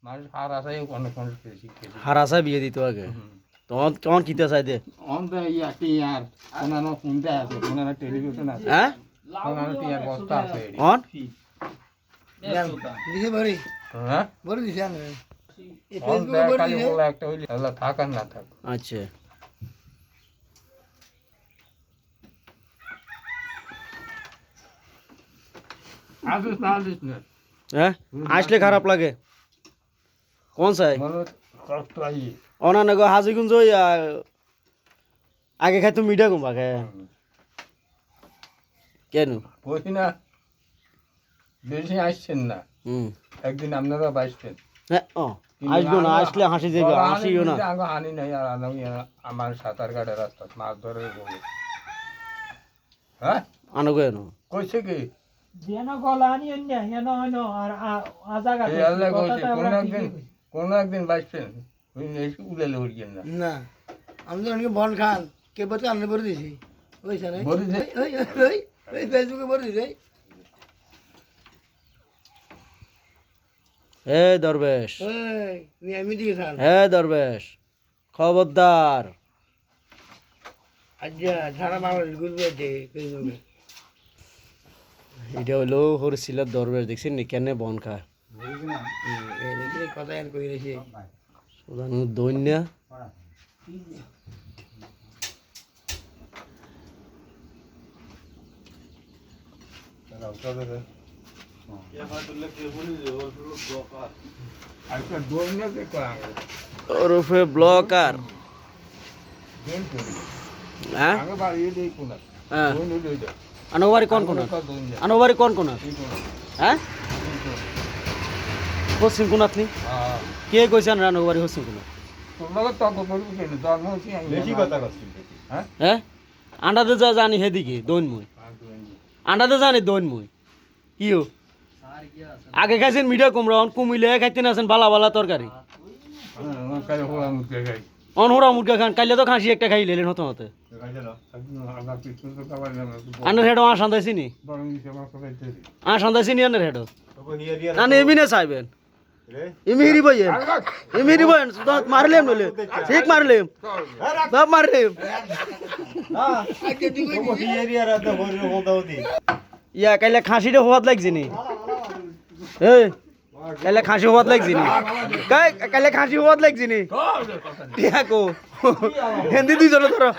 মানুষ হার আশায় অনেক মানুষ হার আশায় বিয়ে দিত আগে তখন কিতে চাই দে টিয়ার কোনানো ফোনটা আছে কোনানো টেলিভিশন আছে হ্যাঁ কোনানো টিয়ার বস্তা আছে অন দিছে ভরি হ্যাঁ ভরি দিছে আনে এই অন ফেসবুকে ভরি খালি দিছে বলা একটা হইলে আল্লাহ থাক আর না থাক আচ্ছা আসিস না আসিস না হ্যাঁ আসলে খারাপ লাগে কোন চাই মনে কষ্ট আই অনানে গো হাজিগুঞ্জ আগে খাই তো মিঠা কুম্বা খায় কেন বলছি না বেশি আসছেন না একদিন আপনারা বাঁচবেন হ্যাঁ ও আসবো না আসলে হাসি যাবে হাসিও না হানি নাই আর আমি আমার সাঁতার কাটার রাস্তা মাছ ধরে বলে হ্যাঁ আনো কেন কইছে কি যেন গলা আনি অন্য হেন হেন আর আজাগা এই আল্লাহ কইছে কোন একদিন বাঁচবেন ওই এসে উড়ালে উড়িয়েন না না আমি তো অনেকে বল খান কে বলতে আনলে ভরে দিছি ওই সানে ভরে দে। ওই ওই ওই ফেসবুকে ভরে দিছে হে দরবেশ ওই আমি দিকে খান হে দরবেশ খবরদার আচ্ছা সারা বাংলাদেশ ঘুরবে ফেসবুকে এটা হলো হরসিলার দরবেশ দেখছেন নি কেন বন খায় এই কথা এর কই রেছে প্রধান দৈন্য আজকে দৌড়নে করা ওরফে ব্লকার হ্যাঁ আগে বাড়িয়ে দেই কোন হ্যাঁ দৌড়নে দেই দাও আনোবারি কোন কোন আনোবারি কোন কোন হ্যাঁ পশ্চিম কোন আপনি হ্যাঁ কে কইছেন রানোবারি পশ্চিম কোন তোমরা তো করবি কেন জন্ম হইছি আমি বেশি কথা করছিস হ্যাঁ হ্যাঁ আন্ডাতে যা জানি হেদিকে দৈনমুই আন্ডাতে জানি দৈনমুই কিও আগে খাইছেন মিঠা কুমড়া কুমিলে খাইতে আছেন বালা বালা তরকারি কালে হোলা মুখে গাই অনহরা মুরগা খান কাইলে তো খাসি একটা খাই লেলেন হতো হতে আবার কিছু তো খাবার না আনের হেডো আসান্দাইছি নি বরং সেবা করাইতে আসান্দাইছি নি আনের হেডো আনে এমিনে চাইবেন এমিরি বইয়েন এমিরি বইয়েন মারলেম নলে ঠিক মারলেম সব মারলেম ইয়া কাইলে খাসিটা হওয়াত লাগছে নি এই কাইলে খাসি হওয়াত লাগছে নি কাইলে খাসি হওয়াত লাগছে নি টিয়াকো হেন্দি দুইজনে ধরো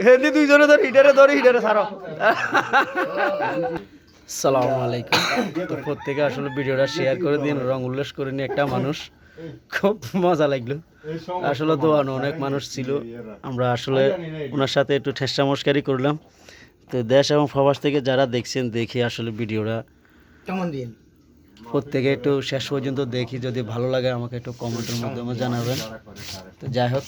হেন্দি দুইজনে ধরো হিটারে ছাড়ো আসসালামু আলাইকুম তো প্রত্যেকে আসলে ভিডিওটা শেয়ার করে দিন রং উল্লাস করে নিয়ে একটা মানুষ খুব মজা লাগলো আসলে দোয়ানো অনেক মানুষ ছিল আমরা আসলে ওনার সাথে একটু ঠেসা মস্কারি করলাম তো দেশ এবং প্রবাস থেকে যারা দেখছেন দেখি আসলে ভিডিওটা কেমন দিন প্রত্যেকে একটু শেষ পর্যন্ত দেখি যদি ভালো লাগে আমাকে একটু কমেন্টের মাধ্যমে জানাবেন তো যাই হোক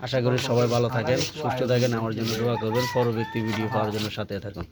আশা করি সবাই ভালো থাকেন সুস্থ থাকেন আমার জন্য দোয়া করবেন পরবর্তী ভিডিও পাওয়ার জন্য সাথে থাকুন